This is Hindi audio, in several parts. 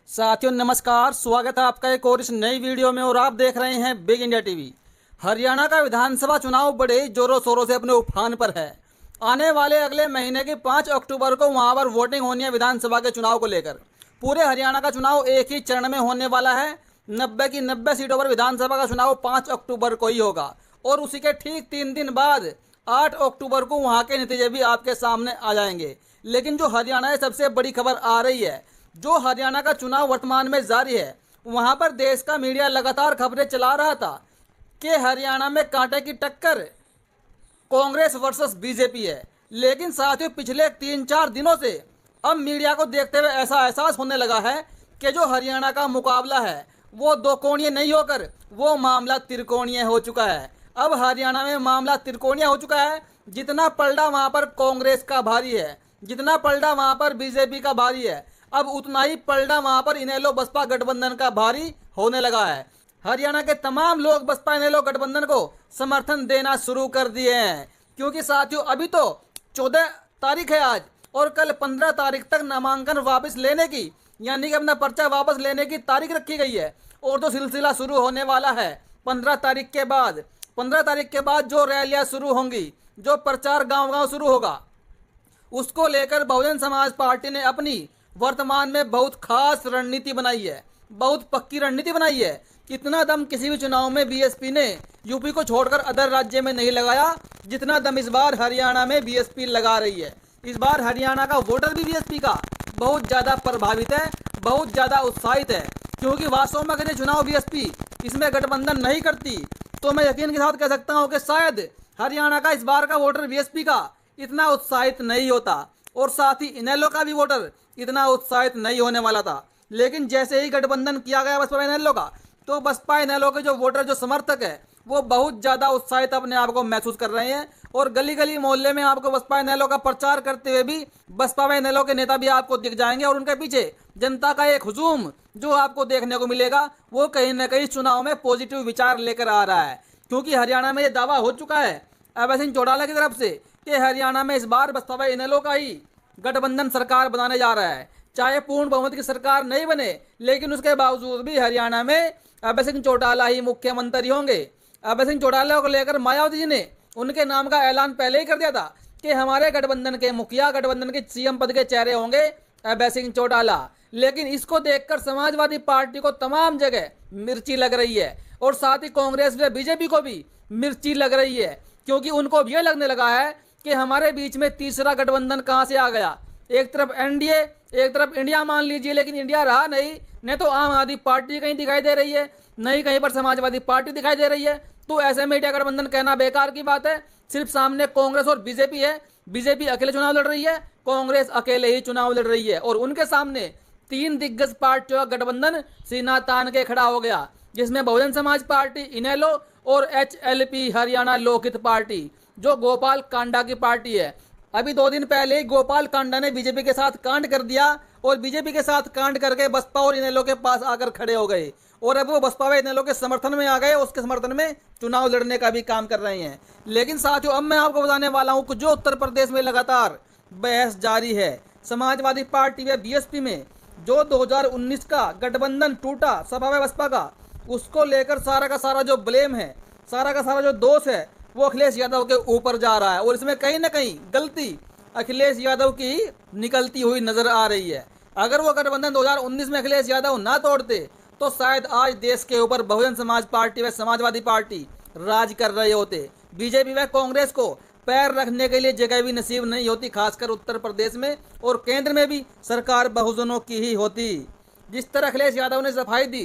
साथियों नमस्कार, स्वागत है आपका एक और इस नई वीडियो में। और आप देख रहे हैं बिग इंडिया टीवी। हरियाणा का विधानसभा चुनाव बड़े जोरों शोरों से अपने उफान पर है। आने वाले अगले महीने की 5 अक्टूबर को वहां पर वोटिंग होनी है विधानसभा के चुनाव को लेकर। पूरे हरियाणा का चुनाव एक ही चरण में होने वाला है। 90 की 90 सीटों पर विधानसभा का चुनाव 5 अक्टूबर को ही होगा। और उसी के ठीक 3 दिन बाद 8 अक्टूबर को वहां के नतीजे भी आपके सामने आ जाएंगे। लेकिन जो हरियाणा में सबसे बड़ी खबर आ रही है, जो हरियाणा का चुनाव वर्तमान में जारी है, वहां पर देश का मीडिया लगातार खबरें चला रहा था कि हरियाणा में कांटे की टक्कर कांग्रेस वर्सेस बीजेपी है। लेकिन साथियों पिछले 3-4 दिनों से अब मीडिया को देखते हुए ऐसा एहसास होने लगा है कि जो हरियाणा का मुकाबला है वो दो कोणीय नहीं होकर वो मामला त्रिकोणीय हो चुका है। अब हरियाणा में मामला त्रिकोणीय हो चुका है। जितना पलड़ा वहां पर कांग्रेस का भारी है, जितना पलड़ा वहां पर बीजेपी का भारी है, अब उतना ही पलड़ा वहां पर इनेलो बसपा गठबंधन का भारी होने लगा है। हरियाणा के तमाम लोग बसपा इनेलो गठबंधन को समर्थन देना शुरू कर दिए हैं, क्योंकि साथियों अभी तो 14 तारीख है आज, और कल 15 तारीख तक नामांकन वापस लेने की, यानी कि अपना पर्चा वापस लेने की तारीख रखी गई है। और तो सिलसिला शुरू होने वाला है 15 तारीख के बाद। 15 तारीख के बाद जो रैलियां शुरू होंगी, जो प्रचार गांव गांव शुरू होगा, उसको लेकर बहुजन समाज पार्टी ने अपनी वर्तमान में बहुत खास रणनीति बनाई है, बहुत पक्की रणनीति बनाई है। इतना दम किसी भी चुनाव में बीएसपी ने यूपी को छोड़कर अदर राज्य में नहीं लगाया जितना दम इस बार हरियाणा में बीएसपी लगा रही है। इस बार हरियाणा का वोटर भी बीएसपी का बहुत ज्यादा प्रभावित है, बहुत ज्यादा उत्साहित है, क्योंकि वास्तव में अगर ये चुनाव बीएसपी इसमें गठबंधन नहीं करती तो मैं यकीन के साथ कह सकता हूं कि शायद हरियाणा का इस बार का वोटर बीएसपी का इतना उत्साहित नहीं होता, और साथ ही इनेलो का भी वोटर इतना उत्साहित नहीं होने वाला था। लेकिन जैसे ही गठबंधन किया गया बसपा इनेलो का, तो बसपा इनेलो के जो वोटर, जो समर्थक है, वो बहुत ज्यादा उत्साहित अपने आप को महसूस कर रहे हैं। और गली गली मोहल्ले में आपको बसपा इनेलो का प्रचार करते हुए भी बसपा इनेलो के नेता भी आपको दिख जाएंगे, और उनके पीछे जनता का एक हुजूम जो आपको देखने को मिलेगा, वो कहीं ना कहीं चुनाव में पॉजिटिव विचार लेकर आ रहा है। क्योंकि हरियाणा में ये दावा हो चुका है अभय सिंह चौटाला की तरफ से कि हरियाणा में इस बार बसपा इनेलो का ही गठबंधन सरकार बनाने जा रहा है। चाहे पूर्ण बहुमत की सरकार नहीं बने, लेकिन उसके बावजूद भी हरियाणा में अभय सिंह चौटाला ही मुख्यमंत्री होंगे। अभय सिंह चौटाला को लेकर मायावती जी ने उनके नाम का ऐलान पहले ही कर दिया था कि हमारे गठबंधन के मुखिया, गठबंधन के सीएम पद के चेहरे होंगे अभय सिंह चौटाला। लेकिन इसको देखकर समाजवादी पार्टी को तमाम जगह मिर्ची लग रही है, और साथ ही कांग्रेस व बीजेपी को भी मिर्ची लग रही है, क्योंकि उनको भी लगने लगा है कि हमारे बीच में तीसरा गठबंधन कहां से आ गया। एक तरफ एनडीए, एक तरफ इंडिया मान लीजिए, लेकिन इंडिया रहा नहीं तो आम आदमी पार्टी कहीं दिखाई दे रही है, नहीं कहीं पर समाजवादी पार्टी दिखाई दे रही है। तो ऐसे में इंडिया गठबंधन कहना बेकार की बात है। सिर्फ सामने कांग्रेस और बीजेपी है। बीजेपी अकेले चुनाव लड़ रही है, कांग्रेस अकेले ही चुनाव लड़ रही है, और उनके सामने 3 दिग्गज पार्टियों का गठबंधन सीना तान के खड़ा हो गया, जिसमें बहुजन समाज पार्टी, इनेलो और HLP हरियाणा लोकहित पार्टी, जो गोपाल कांडा की पार्टी है। अभी 2 दिन पहले गोपाल कांडा ने बीजेपी के साथ कांड कर दिया, और बीजेपी के साथ कांड करके बसपा और इनेलो के पास आकर खड़े हो गए, और अब वो बसपा व इनेलो के समर्थन में आ गए, उसके समर्थन में चुनाव लड़ने का भी काम कर रहे हैं। लेकिन साथियों अब मैं आपको बताने वाला हूं कि जो उत्तर प्रदेश में लगातार बहस जारी है समाजवादी पार्टी व बीएसपी में, जो 2019 का गठबंधन टूटा सपा व बसपा का, उसको लेकर सारा का सारा जो ब्लेम है, सारा का सारा जो दोष है, वो अखिलेश यादव के ऊपर जा रहा है। और इसमें कहीं ना कहीं गलती अखिलेश यादव की निकलती हुई नजर आ रही है। अगर वो गठबंधन 2019 में अखिलेश यादव ना तोड़ते तो शायद आज देश के ऊपर बहुजन समाज पार्टी व समाजवादी पार्टी राज कर रहे होते। बीजेपी व कांग्रेस को पैर रखने के लिए जगह भी नसीब नहीं होती, खासकर उत्तर प्रदेश में, और केंद्र में भी सरकार बहुजनों की ही होती। जिस तरह अखिलेश यादव ने सफाई दी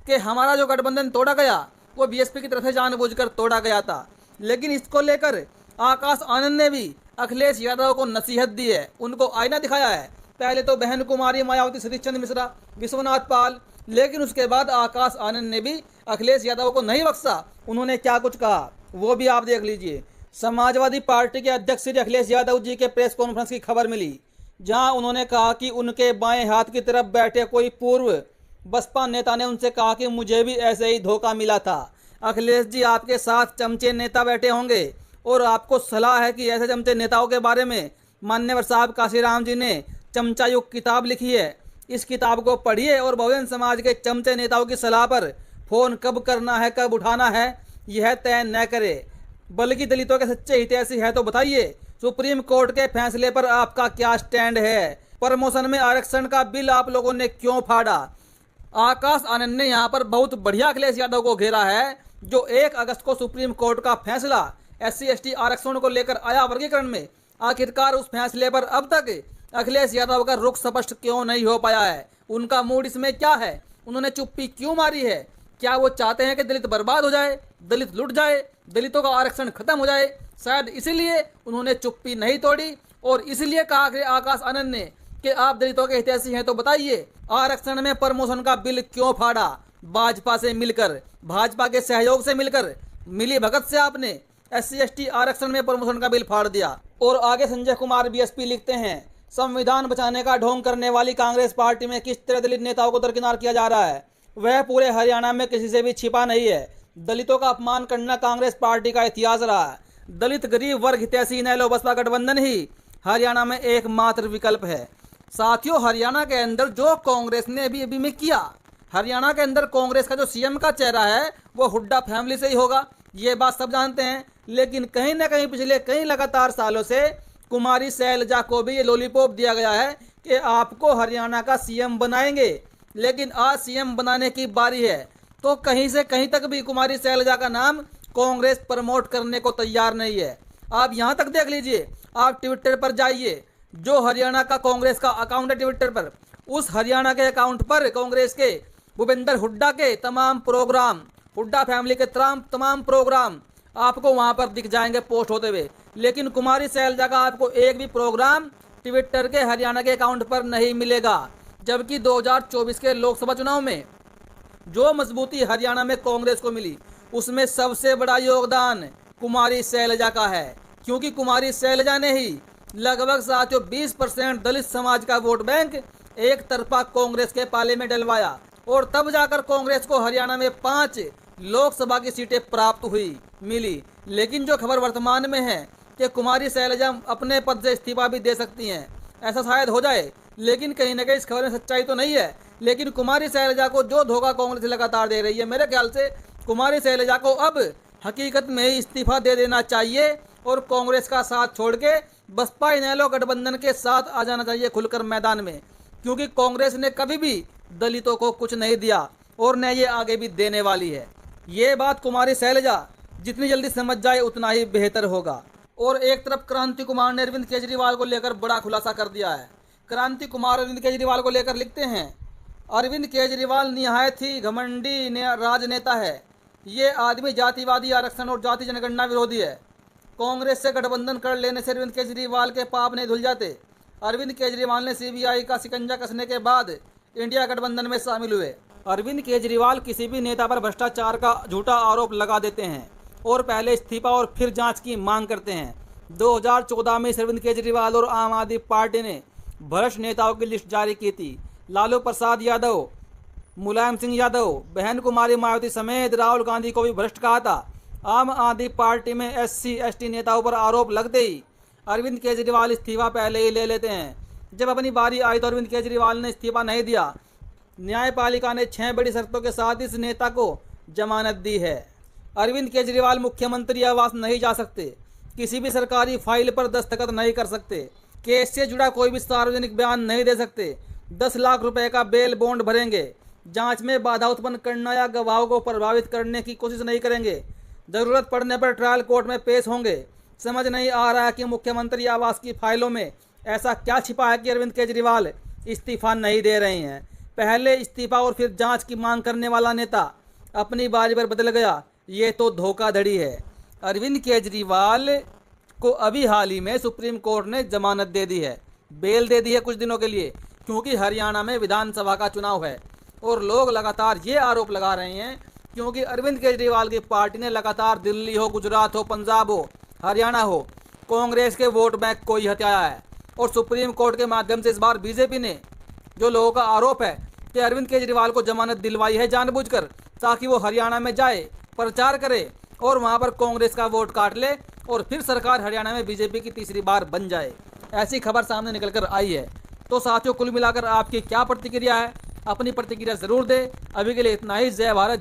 कि हमारा जो गठबंधन तोड़ा गया वो बीएसपी की तरफ से जानबूझकर तोड़ा गया था, लेकिन इसको लेकर आकाश आनंद ने भी अखिलेश यादव को नसीहत दी है, उनको आईना दिखाया है। पहले तो बहन कुमारी मायावती, सतीश चंद्र मिश्रा, विश्वनाथ पाल, लेकिन उसके बाद आकाश आनंद ने भी अखिलेश यादव को नहीं बख्शा। उन्होंने क्या कुछ कहा वो भी आप देख लीजिए। समाजवादी पार्टी के अध्यक्ष श्री अखिलेश यादव जी के प्रेस कॉन्फ्रेंस की खबर मिली, जहां उन्होंने कहा कि उनके बाएं हाथ की तरफ बैठे कोई पूर्व बसपा नेता ने उनसे कहा कि मुझे भी ऐसे ही धोखा मिला था। अखिलेश जी, आपके साथ चमचे नेता बैठे होंगे, और आपको सलाह है कि ऐसे चमचे नेताओं के बारे में मान्यवर साहब काशीराम जी ने चमचा युग किताब लिखी है, इस किताब को पढ़िए और बहुजन समाज के चमचे नेताओं की सलाह पर फोन कब करना है, कब उठाना है, यह तय न करे, बल्कि दलितों के सच्चे हितैषी है तो बताइए, सुप्रीम कोर्ट के फैसले पर आपका क्या स्टैंड है? प्रमोशन में आरक्षण का बिल आप लोगों ने क्यों फाड़ा? आकाश आनंद ने यहाँ पर बहुत बढ़िया अखिलेश यादव को घेरा है, जो 1 अगस्त को सुप्रीम कोर्ट का फैसला SC/ST आरक्षण को लेकर आया वर्गीकरण में, आखिरकार उस फैसले पर अब तक अखिलेश यादव का रुख स्पष्ट क्यों नहीं हो पाया है? उनका मूड इसमें क्या है? उन्होंने चुप्पी क्यों मारी है? क्या वो चाहते हैं कि दलित बर्बाद हो जाए, दलित लुट जाए, दलितों का आरक्षण खत्म हो जाए? शायद इसीलिए उन्होंने चुप्पी नहीं तोड़ी और इसलिए कहा कि आकाश आनंद ने कि आप दलितों के हितैषी हैं तो बताइए, आरक्षण में प्रमोशन का बिल क्यों फाड़ा? भाजपा से मिलकर, भाजपा के सहयोग से मिलकर, मिली भगत से आपने SC/ST आरक्षण में प्रमोशन का बिल फाड़ दिया। और आगे संजय कुमार BSP लिखते हैं, संविधान बचाने का ढोंग करने वाली कांग्रेस पार्टी में किस तरह दलित नेताओं को दरकिनार किया जा रहा है, वह पूरे हरियाणा में किसी से भी छिपा नहीं है। दलितों का अपमान करना कांग्रेस पार्टी का इतिहास रहा है। दलित गरीब वर्ग हितैषी इनेलो बसपा गठबंधन ही हरियाणा में एकमात्र विकल्प है। साथियों, हरियाणा के अंदर जो कांग्रेस ने अभी में किया, हरियाणा के अंदर कांग्रेस का जो CM का चेहरा है वो हुड्डा फैमिली से ही होगा, ये बात सब जानते हैं। लेकिन कहीं ना कहीं पिछले कई लगातार सालों से कुमारी शैलजा को भी ये लॉलीपॉप दिया गया है कि आपको हरियाणा का CM बनाएंगे। लेकिन आज CM बनाने की बारी है तो कहीं से कहीं तक भी कुमारी शैलजा का नाम कांग्रेस प्रमोट करने को तैयार नहीं है। आप यहाँ तक देख लीजिए, आप ट्विटर पर जाइए, जो हरियाणा का कांग्रेस का अकाउंट है ट्विटर पर, उस हरियाणा के अकाउंट पर कांग्रेस के भूपेंद्र हुड्डा के तमाम प्रोग्राम, हुड्डा फैमिली के तमाम प्रोग्राम आपको वहां पर दिख जाएंगे पोस्ट होते हुए। लेकिन कुमारी शैलजा का आपको एक भी प्रोग्राम ट्विटर के हरियाणा के अकाउंट पर नहीं मिलेगा। जबकि 2024 के लोकसभा चुनाव में जो मजबूती हरियाणा में कांग्रेस को मिली, उसमें सबसे बड़ा योगदान कुमारी शैलजा का है, क्योंकि कुमारी शैलजा ने ही लगभग साथियों 20% दलित समाज का वोट बैंक एक तरफा कांग्रेस के पाले में डलवाया और तब जाकर कांग्रेस को हरियाणा में 5 लोकसभा की सीटें प्राप्त मिली। लेकिन जो खबर वर्तमान में है कि कुमारी शैलजा अपने पद से इस्तीफा भी दे सकती हैं, ऐसा शायद हो जाए, लेकिन कहीं न कहीं इस खबर में सच्चाई तो नहीं है। लेकिन कुमारी शैलजा को जो धोखा कांग्रेस लगातार दे रही है, मेरे ख्याल से कुमारी शैलजा को अब हकीकत में ही इस्तीफा दे देना चाहिए और कांग्रेस का साथ छोड़ के बसपा इनेलो गठबंधन के साथ आ जाना चाहिए खुलकर मैदान में, क्योंकि कांग्रेस ने कभी भी दलितों को कुछ नहीं दिया और न ये आगे भी देने वाली है। ये बात कुमारी शैलजा जितनी जल्दी समझ जाए उतना ही बेहतर होगा। और एक तरफ क्रांति कुमार ने अरविंद केजरीवाल को लेकर बड़ा खुलासा कर दिया है। क्रांति कुमार अरविंद केजरीवाल को लेकर लिखते हैं, अरविंद केजरीवाल निहायत ही घमंडी राजनेता है। ये आदमी जातिवादी, आरक्षण और जाति जनगणना विरोधी है। कांग्रेस से गठबंधन कर लेने से अरविंद केजरीवाल के पाप नहीं धुल जाते। अरविंद केजरीवाल ने CBI का शिकंजा कसने के बाद इंडिया गठबंधन में शामिल हुए। अरविंद केजरीवाल किसी भी नेता पर भ्रष्टाचार का झूठा आरोप लगा देते हैं और पहले इस्तीफा और फिर जांच की मांग करते हैं। 2014 में अरविंद केजरीवाल और आम आदमी पार्टी ने भ्रष्ट नेताओं की लिस्ट जारी की थी। लालू प्रसाद यादव, मुलायम सिंह यादव, बहन कुमारी मायावती समेत राहुल गांधी को भी भ्रष्ट कहा था। आम आदमी पार्टी में SC/ST नेताओं पर आरोप लगते ही अरविंद केजरीवाल इस्तीफा पहले ही ले लेते हैं। जब अपनी बारी आई तो अरविंद केजरीवाल ने इस्तीफा नहीं दिया। न्यायपालिका ने 6 बड़ी शर्तों के साथ इस नेता को जमानत दी है। अरविंद केजरीवाल मुख्यमंत्री आवास नहीं जा सकते, किसी भी सरकारी फाइल पर दस्तखत नहीं कर सकते, केस से जुड़ा कोई भी सार्वजनिक बयान नहीं दे सकते, 10 लाख रुपए का बेल बॉन्ड भरेंगे, जांच में बाधा उत्पन्न करना या गवाहों को प्रभावित करने की कोशिश नहीं करेंगे, जरूरत पड़ने पर ट्रायल कोर्ट में पेश होंगे। समझ नहीं आ रहा है कि मुख्यमंत्री आवास की फाइलों में ऐसा क्या छिपा है कि अरविंद केजरीवाल इस्तीफा नहीं दे रहे हैं। पहले इस्तीफा और फिर जांच की मांग करने वाला नेता अपनी बारी पर बदल गया, ये तो धोखाधड़ी है। अरविंद केजरीवाल को अभी हाल ही में सुप्रीम कोर्ट ने जमानत दे दी है, बेल दे दी है कुछ दिनों के लिए, क्योंकि हरियाणा में विधानसभा का चुनाव है और लोग लगातार ये आरोप लगा रहे हैं क्योंकि अरविंद केजरीवाल की पार्टी ने लगातार दिल्ली हो, गुजरात हो, पंजाब हो, हरियाणा हो, कांग्रेस के वोट बैंक को ही हथियाया है। और सुप्रीम कोर्ट के माध्यम से इस बार बीजेपी ने, जो लोगों का आरोप है कि अरविंद केजरीवाल को जमानत दिलवाई है जानबूझकर, ताकि वो हरियाणा में जाए, प्रचार करे और वहां पर कांग्रेस का वोट काट ले और फिर सरकार हरियाणा में बीजेपी की तीसरी बार बन जाए। ऐसी खबर सामने निकल कर आई है। तो साथियों कुल मिलाकर आपकी क्या प्रतिक्रिया है, अपनी प्रतिक्रिया जरूर दें। अभी के लिए इतना ही। जय भारत।